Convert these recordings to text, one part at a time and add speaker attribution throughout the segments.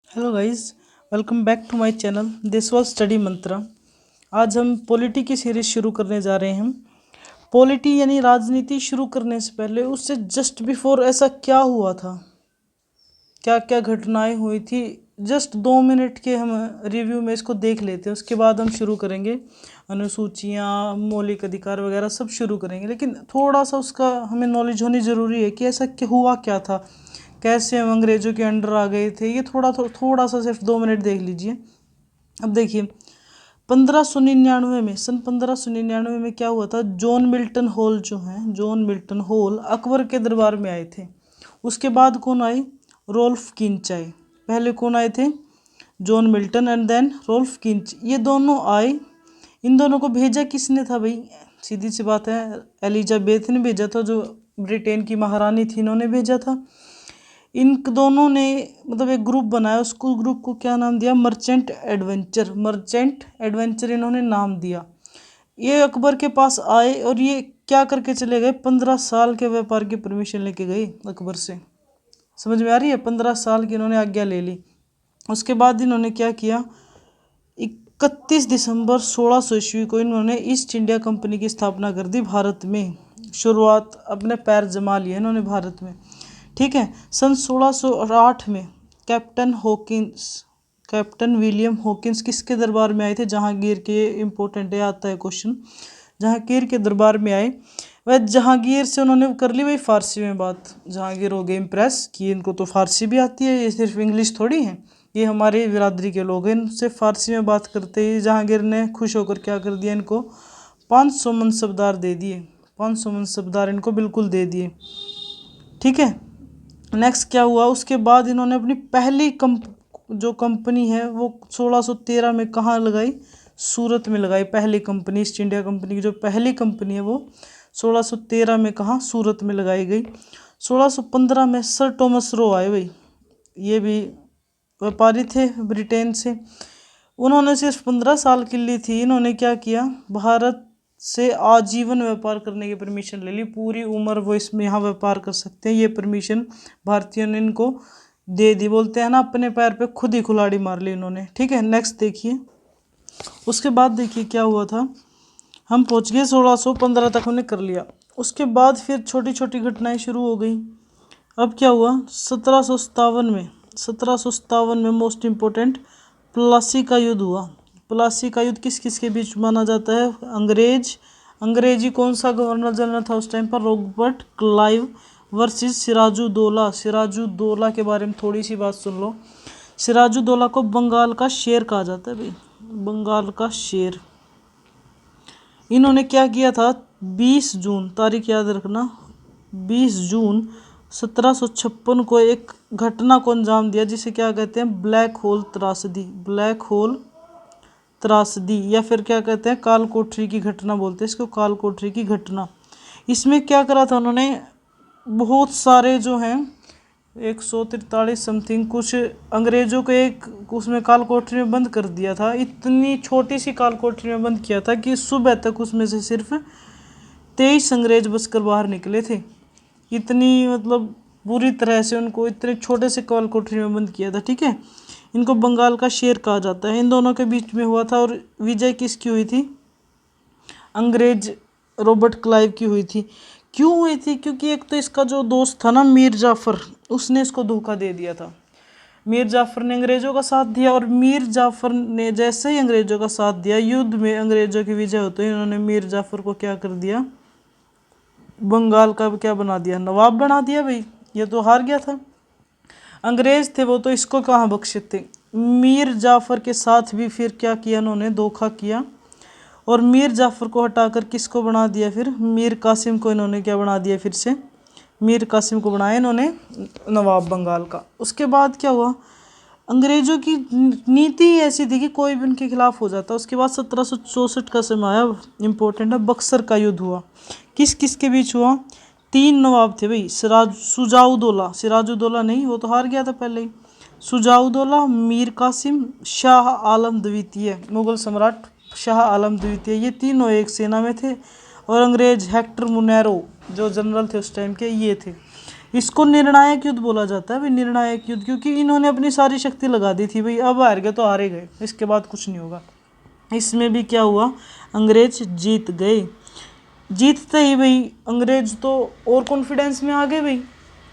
Speaker 1: Hello guys, welcome back to my channel. This was Study Mantra. आज हम polity की series शुरू करने जा रहे हैं। पॉलिटी यानी राजनीति शुरू करने से पहले उससे जस्ट बिफोर ऐसा क्या हुआ था, क्या क्या घटनाएं हुई थी, जस्ट 2 मिनट के हम रिव्यू में इसको देख लेते हैं। उसके बाद हम शुरू करेंगे अनुसूचियाँ, मौलिक अधिकार वगैरह सब शुरू करेंगे। लेकिन थोड़ा सा उसका हमें नॉलेज होनी ज़रूरी है कि ऐसा क्या हुआ, क्या था, कैसे हम अंग्रेज़ों के अंडर आ गए थे। ये थोड़ा सा सिर्फ 2 मिनट देख लीजिए। अब देखिए, 1599 में, सन 1599 में क्या हुआ था। जॉन मिल्टन हॉल जो हैं, जॉन मिल्टन हॉल अकबर के दरबार में आए थे। उसके बाद कौन आए? रोल्फ किंच आए। पहले कौन आए थे? John Milton and then Ralph किंच। ये दोनों आए। इन दोनों को भेजा किसने था भाई? सीधी सी बात है, एलिजाबेथ ने भेजा था, जो ब्रिटेन की महारानी थी, इन्होंने भेजा था। इन दोनों ने मतलब एक ग्रुप बनाया, उसको ग्रुप को क्या नाम दिया? Merchant adventure. मर्चेंट एडवेंचर इन्होंने नाम दिया। ये अकबर के पास आए और ये क्या करके चले गए? 15 साल के व्यापार की परमिशन लेके गए अकबर से। समझ में आ रही है? 15 साल की इन्होंने आज्ञा ले ली। उसके बाद इन्होंने क्या किया? 31 दिसंबर 1600 ईस्वी को इन्होंने ईस्ट इंडिया कंपनी की स्थापना कर दी भारत में। शुरुआत, अपने पैर जमा लिए इन्होंने भारत में। ठीक है। सन 1608 में कैप्टन विलियम हॉकिंस किसके दरबार में आए थे? जहांगीर के। इंपॉर्टेंट है, आता है क्वेश्चन। जहांगीर के दरबार में आए। वह जहांगीर से उन्होंने कर ली भाई फारसी में बात। जहांगीर हो गए इम्प्रेस कि इनको तो फारसी भी आती है, ये सिर्फ इंग्लिश थोड़ी है, ये हमारे बिरादरी के लोग हैं। इनसे फारसी में बात करते ही जहांगीर ने खुश होकर क्या कर दिया? इनको 500 मनसबदार दे दिए। 500 मनसबदार इनको बिल्कुल दे दिए। ठीक है। नेक्स्ट क्या हुआ? उसके बाद इन्होंने अपनी पहली जो कंपनी है वो 1613 में कहाँ लगाई? सूरत में लगाई। पहली कंपनी, ईस्ट इंडिया कंपनी की जो पहली कंपनी है वो 1613 में कहाँ? सूरत में लगाई गई। 1615 में सर टॉमस रो आए भाई। ये भी व्यापारी थे ब्रिटेन से। उन्होंने सिर्फ 15 साल के लिए थी। इन्होंने क्या किया? भारत से आजीवन व्यापार करने की परमिशन ले ली। पूरी उम्र वो इसमें यहाँ व्यापार कर सकते हैं, ये परमिशन भारतीयों ने इनको दे दी। बोलते हैं ना, अपने पैर पे खुद ही कुल्हाड़ी मार ली इन्होंने। ठीक है। नेक्स्ट देखिए। उसके बाद देखिए क्या हुआ था। हम पहुँच गए 1615 तक हमने कर लिया। उसके बाद फिर छोटी छोटी घटनाएं शुरू हो गई। अब क्या हुआ? 1757 में मोस्ट इम्पोर्टेंट प्लासी का युद्ध हुआ। प्लासी का युद्ध किस किस के बीच माना जाता है? अंग्रेजी कौन सा गवर्नर जनरल था उस टाइम पर? Robert Clive versus Sirajuddaula. Sirajuddaula के बारे में थोड़ी सी बात सुन लो। सिराजुद्दौला को बंगाल का शेर कहा जाता है भाई, बंगाल का शेर। इन्होंने क्या किया था? 20 जून, तारीख याद रखना, 20 जून 1756 को एक घटना को अंजाम दिया जिसे क्या कहते हैं? ब्लैक होल त्रासदी। ब्लैक होल त्रासदी, या फिर क्या कहते हैं? काल कोठरी की घटना बोलते हैं इसको, काल कोठरी की घटना। इसमें क्या करा था उन्होंने? बहुत सारे जो हैं 143 समथिंग कुछ अंग्रेजों को एक उसमें काल कोठरी में बंद कर दिया था। इतनी छोटी सी काल कोठरी में बंद किया था कि सुबह तक उसमें से सिर्फ 23 अंग्रेज बचकर बाहर निकले थे। इतनी मतलब बुरी तरह से उनको इतने छोटे से काल कोठरी में बंद किया था। ठीक है। इनको बंगाल का शेर कहा जाता है। इन दोनों के बीच में हुआ था। और विजय किसकी हुई थी? अंग्रेज रॉबर्ट क्लाइव की हुई थी। क्यों हुई थी? क्योंकि एक तो इसका जो दोस्त था ना, मीर जाफ़र, उसने इसको धोखा दे दिया था। मीर जाफ़र ने अंग्रेज़ों का साथ दिया, और मीर जाफ़र ने जैसे ही अंग्रेज़ों का साथ दिया, युद्ध में अंग्रेज़ों की विजय होते ही इन्होंने मीर जाफ़र को क्या कर दिया? बंगाल का क्या बना दिया? नवाब बना दिया भाई। ये तो हार गया था। अंग्रेज थे वो, तो इसको कहाँ बख्शे थे। मीर जाफ़र के साथ भी फिर क्या किया इन्होंने? धोखा किया। और मीर जाफ़र को हटाकर किसको बना दिया फिर? मीर कासिम को इन्होंने क्या बना दिया? फिर से मीर कासिम को बनाया इन्होंने नवाब बंगाल का। उसके बाद क्या हुआ? अंग्रेज़ों की नीति ऐसी थी कि कोई भी उनके खिलाफ हो जाता। उसके बाद 1764 का समय आया, इम्पोर्टेंट है, बक्सर का युद्ध हुआ। किस किस के बीच हुआ? 3 नवाब थे भाई। सिराजुद्दौला नहीं, वो तो हार गया था पहले ही। सुजाउद्दौला, मीर कासिम, शाह आलम द्वितीय, मुगल सम्राट शाह आलम द्वितीय, ये तीनों एक सेना में थे। और अंग्रेज हेक्टर मुनेरो जो जनरल थे उस टाइम के, ये थे। इसको निर्णायक युद्ध बोला जाता है भाई, निर्णायक युद्ध, क्योंकि इन्होंने अपनी सारी शक्ति लगा दी थी भाई, अब हार गए तो हारे गए, इसके बाद कुछ नहीं होगा। इसमें भी क्या हुआ, अंग्रेज जीत गए। जीतते ही भाई अंग्रेज तो और कॉन्फिडेंस में आ गए भाई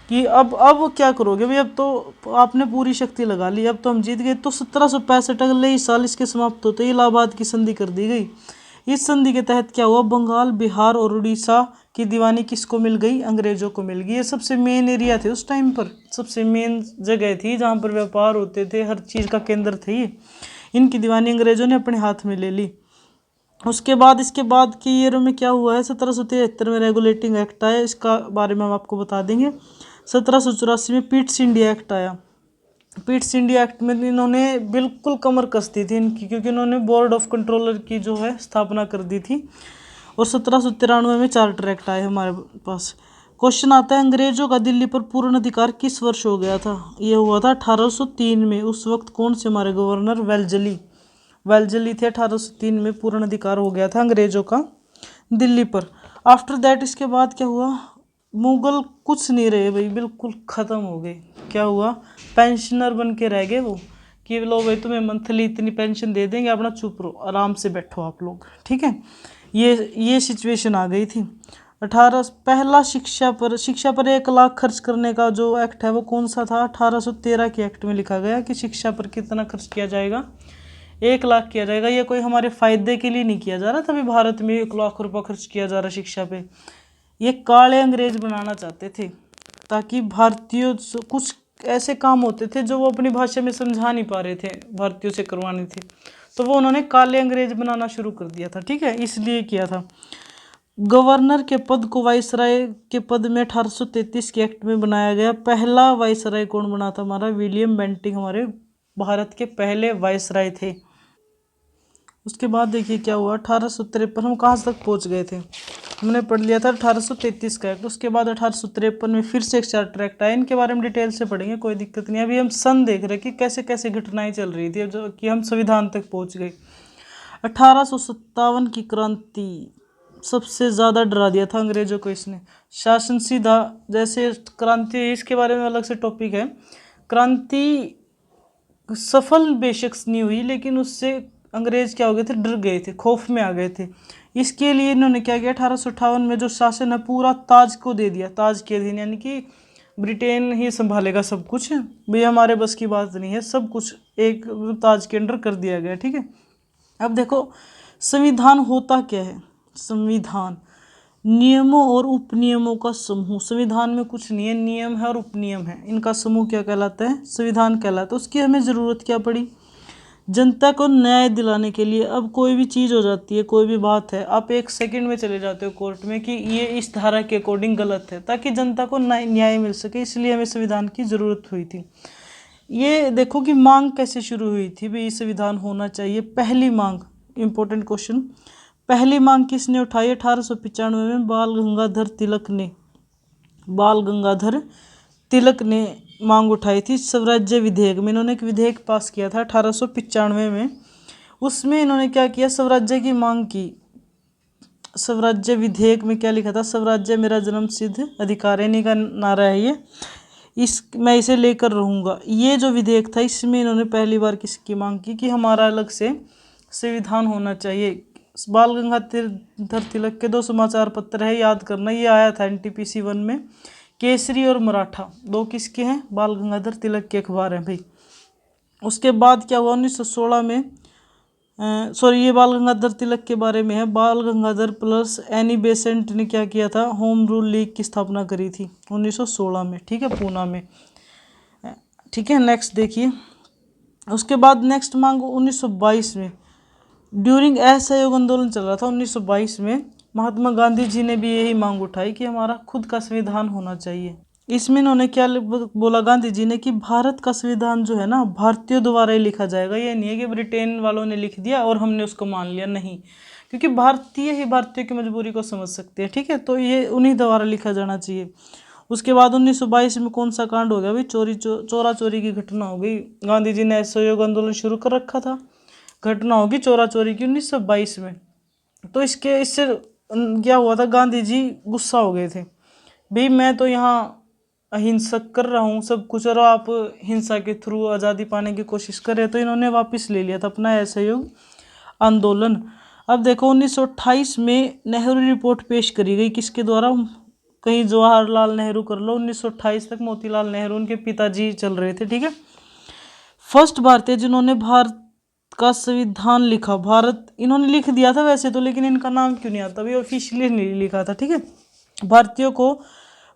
Speaker 1: कि अब क्या करोगे भाई, अब तो आपने पूरी शक्ति लगा ली, अब तो हम जीत गए। तो 1765 अगले ही साल इसके समाप्त होते ही इलाहाबाद की संधि कर दी गई। इस संधि के तहत क्या हुआ, बंगाल, बिहार और उड़ीसा की दीवानी किसको मिल गई, अंग्रेजों को मिल गई। ये सबसे मेन एरिया थे उस टाइम पर, सबसे मेन जगह थी जहाँ पर व्यापार होते थे, हर चीज़ का केंद्र थे ये। इनकी दीवानी अंग्रेजों ने अपने हाथ में ले ली। उसके बाद इसके बाद की ईयरों में क्या हुआ है, 1773 में रेगुलेटिंग एक्ट आया, इसका बारे में हम आपको बता देंगे। 1784 में पीट्स इंडिया एक्ट आया। पीट्स इंडिया एक्ट में इन्होंने बिल्कुल कमर कस दी थी इनकी, क्योंकि इन्होंने बोर्ड ऑफ कंट्रोलर की जो है स्थापना कर दी थी। और 1793 में चार्टर एक्ट आए हमारे पास। क्वेश्चन आता है, अंग्रेजों का दिल्ली पर पूर्ण अधिकार किस वर्ष हो गया था। ये हुआ था 1803 में। उस वक्त कौन से हमारे गवर्नर, वेलजली थे। 1803 में पूर्ण अधिकार हो गया था अंग्रेजों का दिल्ली पर। आफ्टर दैट इसके बाद क्या हुआ, मुगल कुछ नहीं रहे भाई, बिल्कुल ख़त्म हो गए। क्या हुआ, पेंशनर बन के रह गए वो, कि लो भाई तुम्हें मंथली इतनी पेंशन दे देंगे, अपना चुप रहो, आराम से बैठो आप लोग, ठीक है। ये सिचुएशन आ गई थी। पहला शिक्षा पर 1 लाख खर्च करने का जो एक्ट है वो कौन सा था, 1813 के एक्ट में लिखा गया कि शिक्षा पर कितना खर्च किया जाएगा, 1 लाख किया जाएगा। ये कोई हमारे फायदे के लिए नहीं किया जा रहा था अभी भारत में 1 लाख रुपया खर्च किया जा रहा शिक्षा पे। ये काले अंग्रेज बनाना चाहते थे, ताकि भारतीयों कुछ ऐसे काम होते थे जो वो अपनी भाषा में समझा नहीं पा रहे थे, भारतीयों से करवाने थे, तो वो उन्होंने काले अंग्रेज बनाना शुरू कर दिया था, ठीक है, इसलिए किया था। गवर्नर के पद को वाइसराय के पद में 1833 के एक्ट में बनाया गया। पहला वाइसराय कौन बना था, हमारा विलियम बेंटिंग हमारे भारत के पहले वाइसराय थे। उसके बाद देखिए क्या हुआ, 1853, हम कहाँ तक पहुँच गए थे, हमने पढ़ लिया था 1833 का एक्ट। उसके बाद 1853 में फिर से एक चार्टर एक्ट आया, इनके बारे में डिटेल से पढ़ेंगे, कोई दिक्कत नहीं। अभी हम सन देख रहे कि कैसे कैसे घटनाएं चल रही थी, जो कि हम संविधान तक पहुँच गए। 1857 की क्रांति सबसे ज़्यादा डरा दिया था अंग्रेजों को इसने। शासन सीधा, जैसे क्रांति, इसके बारे में अलग से टॉपिक है। क्रांति सफल बेशक नहीं हुई, लेकिन उससे अंग्रेज क्या हो गए थे, डर गए थे, खौफ में आ गए थे। इसके लिए इन्होंने क्या किया, 1858 में जो शासन है पूरा ताज को दे दिया, ताज के अधीन, यानी कि ब्रिटेन ही संभालेगा सब कुछ, भाई हमारे बस की बात नहीं है, सब कुछ एक ताज के अंडर कर दिया गया, ठीक है। अब देखो संविधान होता क्या है, संविधान नियमों और उपनियमों का समूह। संविधान में कुछ नहीं है, नियम है और उपनियम है, इनका समूह क्या कहलाता है, संविधान कहलाता है। उसकी हमें ज़रूरत क्या पड़ी, जनता को न्याय दिलाने के लिए। अब कोई भी चीज़ हो जाती है, कोई भी बात है, आप 1 सेकंड में चले जाते हो कोर्ट में कि ये इस धारा के अकॉर्डिंग गलत है, ताकि जनता को न्याय मिल सके, इसलिए हमें संविधान की ज़रूरत हुई थी। ये देखो कि मांग कैसे शुरू हुई थी, भाई संविधान होना चाहिए। पहली मांग, इम्पोर्टेंट क्वेश्चन, पहली मांग किसने उठाई, 1895 में बाल गंगाधर तिलक ने मांग उठाई थी। स्वराज्य विधेयक में इन्होंने एक विधेयक पास किया था 1895 में। उसमें इन्होंने क्या किया, स्वराज्य की मांग की। स्वराज्य विधेयक में क्या लिखा था, स्वराज्य मेरा जन्म सिद्ध अधिकार है, इन्हीं का नारा है ये, मैं इसे लेकर रहूँगा। ये जो विधेयक था, इसमें इन्होंने पहली बार किसकी मांग की कि हमारा अलग से संविधान होना चाहिए। बाल गंगाधर तिलक के 2 समाचार पत्र है, याद करना, ये आया था NTPC 1 में। केसरी और मराठा 2 किसके हैं, बाल गंगाधर तिलक के अखबार हैं भाई। उसके बाद क्या हुआ, 1916 में, ये बाल गंगाधर तिलक के बारे में है। बाल गंगाधर प्लस एनी बेसेंट ने क्या किया था, होम रूल लीग की स्थापना करी थी 1916 में, ठीक है, पूना में, ठीक है। नेक्स्ट देखिए, उसके बाद नेक्स्ट मांग 1922 में, ड्यूरिंग असहयोग आंदोलन चल रहा था 1922 में, महात्मा गांधी जी ने भी यही मांग उठाई कि हमारा खुद का संविधान होना चाहिए। इसमें इन्होंने क्या बोला, गांधी जी ने, कि भारत का संविधान जो है ना, भारतीयों द्वारा ही लिखा जाएगा। ये नहीं है कि ब्रिटेन वालों ने लिख दिया और हमने उसको मान लिया, नहीं, क्योंकि भारतीय ही भारतीयों की मजबूरी को समझ सकते हैं, ठीक है, तो ये उन्हीं द्वारा लिखा जाना चाहिए। उसके बाद 1922 में कौन सा कांड हो गया भाई, चोरा चोरी की घटना हो गई। गांधी जी ने असहयोग आंदोलन शुरू कर रखा था, घटना होगी चोरा चोरी की 1922 में। तो इससे क्या हुआ था, गांधी जी गुस्सा हो गए थे, भाई मैं तो यहाँ अहिंसक कर रहा हूँ सब कुछ, और आप हिंसा के थ्रू आज़ादी पाने की कोशिश कर रहे, तो इन्होंने वापस ले लिया था अपना असहयोग आंदोलन। अब देखो 1928 में नेहरू रिपोर्ट पेश करी गई, किसके द्वारा? कहीं जवाहरलाल नेहरू कर लो, 1928 तक मोतीलाल नेहरू उनके पिताजी चल रहे थे, ठीक है। फर्स्ट भारतीय जिन्होंने भारत का संविधान लिखा, भारत इन्होंने लिख दिया था वैसे तो, लेकिन इनका नाम क्यों नहीं आता? अभी ऑफिशियली नहीं लिखा था, ठीक है। भारतीयों को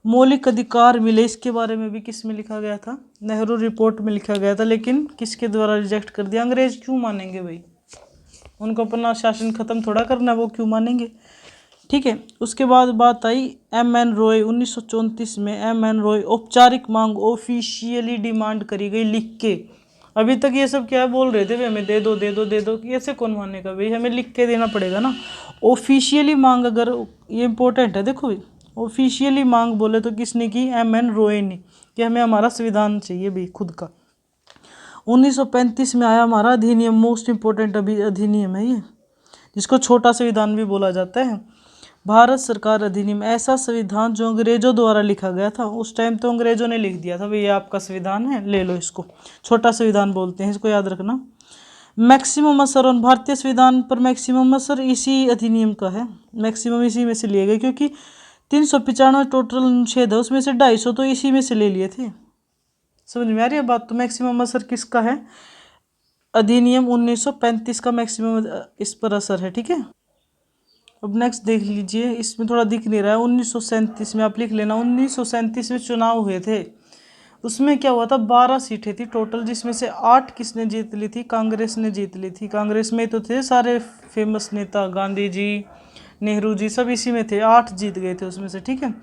Speaker 1: मौलिक अधिकार मिले, इसके बारे में भी किस में लिखा गया था? नेहरू रिपोर्ट में लिखा गया था, लेकिन किसके द्वारा रिजेक्ट कर दिया? अंग्रेज क्यों मानेंगे भाई, उनको अपना शासन खत्म थोड़ा करना, वो क्यों मानेंगे, ठीक है। उसके बाद बात आई M.N. रॉय, 1934 में M.N. रॉय, औपचारिक मांग, ऑफिशियली डिमांड करी गई लिख के। अभी तक ये सब क्या बोल रहे थे भाई, हमें दे दो दे दो दे दो, ऐसे कौन मानेगा भाई, हमें लिख के देना पड़ेगा ना। ऑफिशियली मांग, अगर ये इंपॉर्टेंट है, देखो भाई ऑफिशियली मांग बोले तो किसने की? M.N. रॉय ने, कि हमें हमारा संविधान चाहिए भाई खुद का। 1935 में आया हमारा अधिनियम, मोस्ट इंपोर्टेंट अभी अधिनियम है ये, जिसको छोटा संविधान भी बोला जाता है। भारत सरकार अधिनियम, ऐसा संविधान जो अंग्रेजों द्वारा लिखा गया था। उस टाइम तो अंग्रेजों ने लिख दिया था भाई ये आपका संविधान है, ले लो इसको, छोटा संविधान बोलते हैं, इसको याद रखना। मैक्सिमम असर ऑन, भारतीय संविधान पर मैक्सिमम असर इसी अधिनियम का है, मैक्सिमम इसी में से लिए गए, क्योंकि 395 टोटल अनुच्छेद है, उसमें से 250 तो इसी में से ले लिए थे। समझ में आ रही है बात? तो मैक्सिमम असर किसका है? अधिनियम 1935 का मैक्सिमम इस पर असर है, ठीक है। अब नेक्स्ट देख लीजिए, इसमें थोड़ा दिख नहीं रहा है, 1937 में आप लिख लेना, 1937 में चुनाव हुए थे। उसमें क्या हुआ था? 12 सीटें थी टोटल, जिसमें से 8 किसने जीत ली थी? कांग्रेस ने जीत ली थी। कांग्रेस में तो थे सारे फेमस नेता, गांधी जी, नेहरू जी, सब इसी में थे, 8 जीत गए थे उसमें से, ठीक है।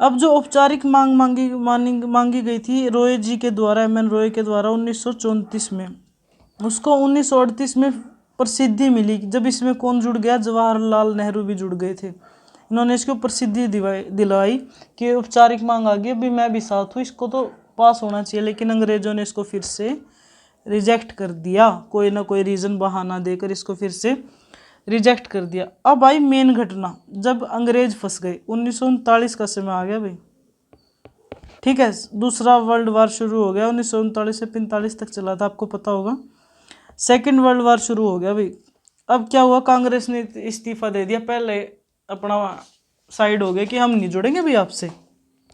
Speaker 1: अब जो औपचारिक मांग मांगी गई थी रॉय जी के द्वारा, M.N. रॉय के द्वारा 1934 में, उसको 1938 में प्रसिद्धि मिली, जब इसमें कौन जुड़ गया? जवाहरलाल नेहरू भी जुड़ गए थे। इन्होंने इसको प्रसिद्धि दिलाई कि औपचारिक मांग आ गई, अभी मैं भी साथ हूँ, इसको तो पास होना चाहिए, लेकिन अंग्रेजों ने इसको फिर से रिजेक्ट कर दिया, कोई ना कोई रीज़न बहाना देकर इसको फिर से रिजेक्ट कर दिया। अब आई मेन घटना, जब अंग्रेज फंस गए, 1939 का समय आ गया भाई, ठीक है। दूसरा वर्ल्ड वार शुरू हो गया, 1939 से 45 तक चला था, आपको पता होगा। सेकेंड वर्ल्ड वार शुरू हो गया भाई। अब क्या हुआ? कांग्रेस ने इस्तीफा दे दिया, पहले अपना साइड हो गया कि हम नहीं जुड़ेंगे भाई आपसे,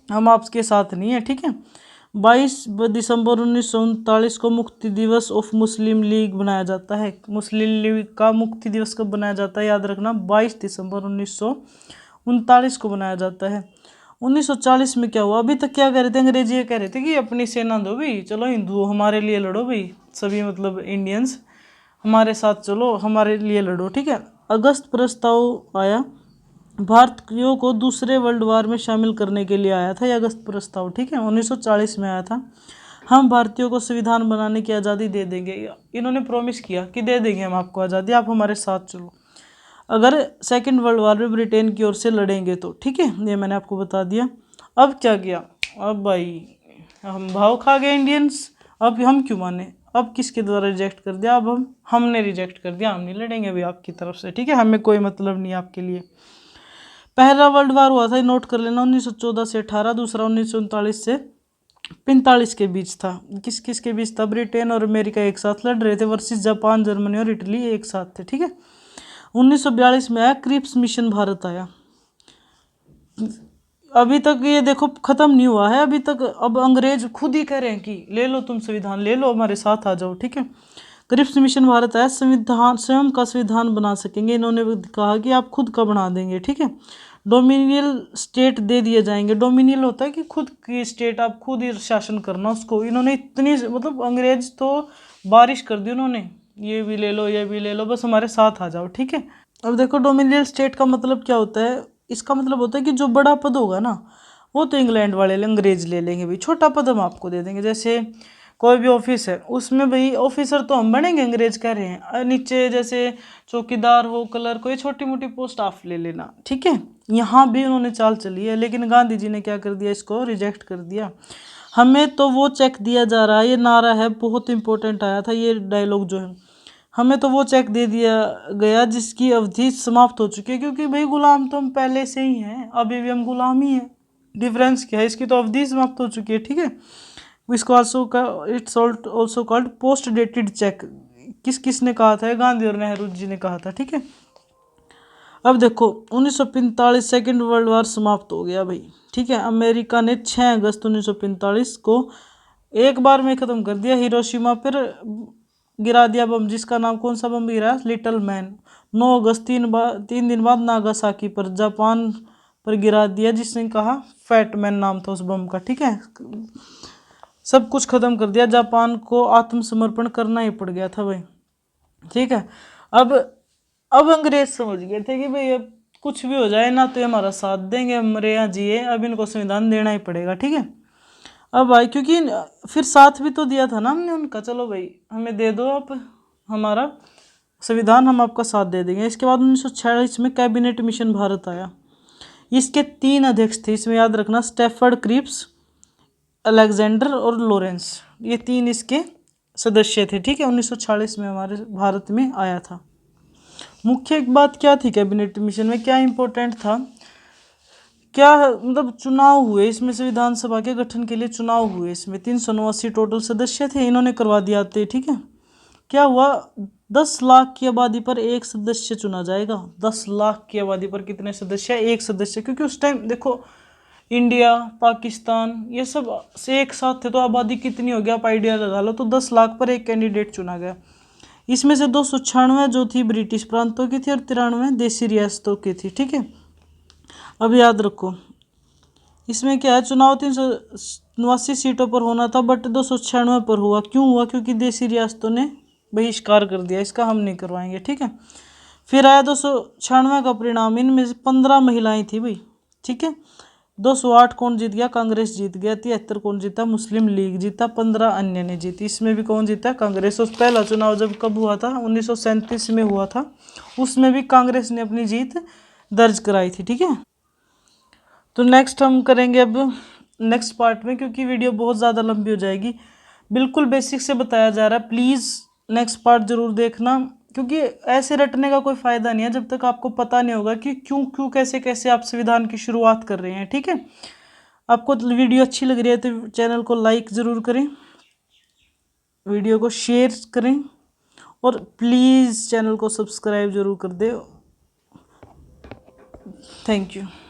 Speaker 1: हम आपके साथ नहीं है, ठीक है। 22 दिसंबर 1939 को मुक्ति दिवस ऑफ मुस्लिम लीग बनाया जाता है। मुस्लिम लीग का मुक्ति दिवस कब बनाया जाता है? याद रखना, 22 दिसंबर 1939 को बनाया जाता है। 1940 में क्या हुआ? अभी तक क्या कह रहे थे अंग्रेज? ये कह रहे थे कि अपनी सेना दो भाई, चलो हिंदुओं हमारे लिए लड़ो भाई, सभी मतलब इंडियंस हमारे साथ चलो, हमारे लिए लड़ो, ठीक है। अगस्त प्रस्ताव आया, भारतीयों को दूसरे वर्ल्ड वार में शामिल करने के लिए आया था ये अगस्त प्रस्ताव, ठीक है, 1940 में आया था। हम भारतीयों को संविधान बनाने की आज़ादी दे देंगे, इन्होंने प्रॉमिस किया कि दे देंगे हम आपको आज़ादी, आप हमारे साथ चलो, अगर सेकेंड वर्ल्ड वार में ब्रिटेन की ओर से लड़ेंगे तो, ठीक है। ये मैंने आपको बता दिया। अब क्या किया? अब भाई हम भाव खा गए इंडियंस, अब हम क्यों माने? अब किसके द्वारा रिजेक्ट कर दिया? अब हमने रिजेक्ट कर दिया, हम नहीं लड़ेंगे भाई आपकी तरफ से, ठीक है, हमें कोई मतलब नहीं आपके लिए। पहला वर्ल्ड वार हुआ था, नोट कर लेना, 1914 से 18, दूसरा 1939 से 45 के बीच था। किस किस के बीच था? ब्रिटेन और अमेरिका एक साथ लड़ रहे थे वर्सेस जापान, जर्मनी और इटली एक साथ थे, ठीक है। 1942 में आया क्रिप्स मिशन, भारत आया। अभी तक ये देखो खत्म नहीं हुआ है अभी तक, अब अंग्रेज खुद ही कह रहे हैं कि ले लो तुम संविधान, ले लो हमारे साथ आ जाओ, ठीक है। क्रिप्स मिशन भारत आया, संविधान स्वयं का संविधान बना सकेंगे, इन्होंने कहा कि आप खुद का बना देंगे, ठीक है। डोमिनियल स्टेट दे दिए जाएंगे, डोमिनियल होता है कि खुद की स्टेट, आप खुद ही शासन करना उसको, इन्होंने इतनी मतलब अंग्रेज तो बारिश कर दी उन्होंने, ये भी ले लो ये भी ले लो, बस हमारे साथ आ जाओ, ठीक है। अब देखो डोमिनियल स्टेट का मतलब क्या होता है? इसका मतलब होता है कि जो बड़ा पद होगा ना, वो तो इंग्लैंड वाले अंग्रेज ले लेंगे भाई, छोटा पद हम आपको दे देंगे। जैसे कोई भी ऑफिस है, उसमें भाई ऑफिसर तो हम बनेंगे, अंग्रेज कह रहे हैं, नीचे जैसे चौकीदार हो, कलर, कोई छोटी मोटी पोस्ट आप ले लेना, ठीक है। यहाँ भी उन्होंने चाल चली है, लेकिन गांधी जी ने क्या कर दिया? इसको रिजेक्ट कर दिया। हमें तो वो चेक दिया जा रहा है, ये नारा है बहुत इंपॉर्टेंट आया था ये डायलॉग जो है, हमें तो वो चेक दे दिया गया जिसकी अवधि समाप्त हो चुकी है, क्योंकि भाई गुलाम तो हम पहले से ही हैं, अभी भी हम गुलाम ही हैं, डिफरेंस क्या है इसकी, तो अवधि समाप्त हो चुकी है, ठीक है। इसको also called post dated cheque. किसने कहा था? गांधी और नेहरू जी ने कहा था, ठीक है। अब देखो 1945 सेकेंड वर्ल्ड वार समाप्त हो गया भाई, ठीक है। अमेरिका ने 6 अगस्त 1945 को एक बार में ख़त्म कर दिया, हिरोशिमा पर गिरा दिया बम, जिसका नाम कौन सा बम गिरा? Little man. 9 अगस्त 3 दिन बाद नागासाकी पर जापान पर गिरा दिया, जिसने कहा फैट मैन नाम था उस बम का, ठीक है। सब कुछ ख़त्म कर दिया, जापान को आत्मसमर्पण करना ही पड़ गया था भाई, ठीक है। अब अंग्रेज समझ गए थे कि भाई अब कुछ भी हो जाए ना तो ये हमारा साथ देंगे, हमारे यहाँ जिए, अब इनको संविधान देना ही पड़ेगा, ठीक है। अब भाई क्योंकि फिर साथ भी तो दिया था ना हमने उनका, चलो भाई हमें दे दो आप हमारा संविधान, हम आपका साथ दे देंगे। इसके बाद 1946 में कैबिनेट मिशन भारत आया। इसके 3 अध्यक्ष थे, इसमें याद रखना, स्टैफर्ड क्रिप्स, अलेक्जेंडर और लॉरेंस, ये 3 इसके सदस्य थे, ठीक है। 1946 में हमारे भारत में आया था। मुख्य एक बात क्या थी कैबिनेट मिशन में, क्या इंपॉर्टेंट था, क्या मतलब चुनाव हुए इसमें से, विधानसभा के गठन के लिए चुनाव हुए, इसमें 389 टोटल सदस्य थे, इन्होंने करवा दिया थे, ठीक है। क्या हुआ, 10 लाख की आबादी पर एक सदस्य चुना जाएगा। 10 लाख की आबादी पर कितने सदस्य? एक सदस्य, क्योंकि उस टाइम देखो इंडिया पाकिस्तान ये सब से एक साथ थे, तो आबादी कितनी हो गया आप आइडिया लगा लो। तो 10 लाख पर एक कैंडिडेट चुना गया। इसमें से 296 जो थी ब्रिटिश प्रांतों की थी और 93 देसी रियासतों की थी, ठीक है। अब याद रखो इसमें क्या है, चुनाव 389 सीटों पर होना था, बट 296 पर हुआ। क्यों हुआ? क्योंकि देसी रियासतों ने बहिष्कार कर दिया, इसका हम नहीं करवाएंगे, ठीक है। फिर आया 296 का परिणाम, इनमें से 15 महिलाएं थी भाई, ठीक है। 208 कौन जीत गया? कांग्रेस जीत गया। 73 कौन जीता? मुस्लिम लीग जीता। 15 अन्य ने जीती। इसमें भी कौन जीता? कांग्रेस। और पहला चुनाव जब कब हुआ था? 1937 में हुआ था, उसमें भी कांग्रेस ने अपनी जीत दर्ज कराई थी, ठीक है। तो नेक्स्ट हम करेंगे अब नेक्स्ट पार्ट में, क्योंकि वीडियो बहुत ज़्यादा लंबी हो जाएगी। बिल्कुल बेसिक से बताया जा रहा है, प्लीज़ नेक्स्ट पार्ट जरूर देखना, क्योंकि ऐसे रटने का कोई फ़ायदा नहीं है जब तक आपको पता नहीं होगा कि क्यों क्यों कैसे कैसे आप संविधान की शुरुआत कर रहे हैं, ठीक है। आपको वीडियो अच्छी लग रही है तो चैनल को लाइक ज़रूर करें, वीडियो को शेयर करें और प्लीज़ चैनल को सब्सक्राइब ज़रूर कर दें। Thank you.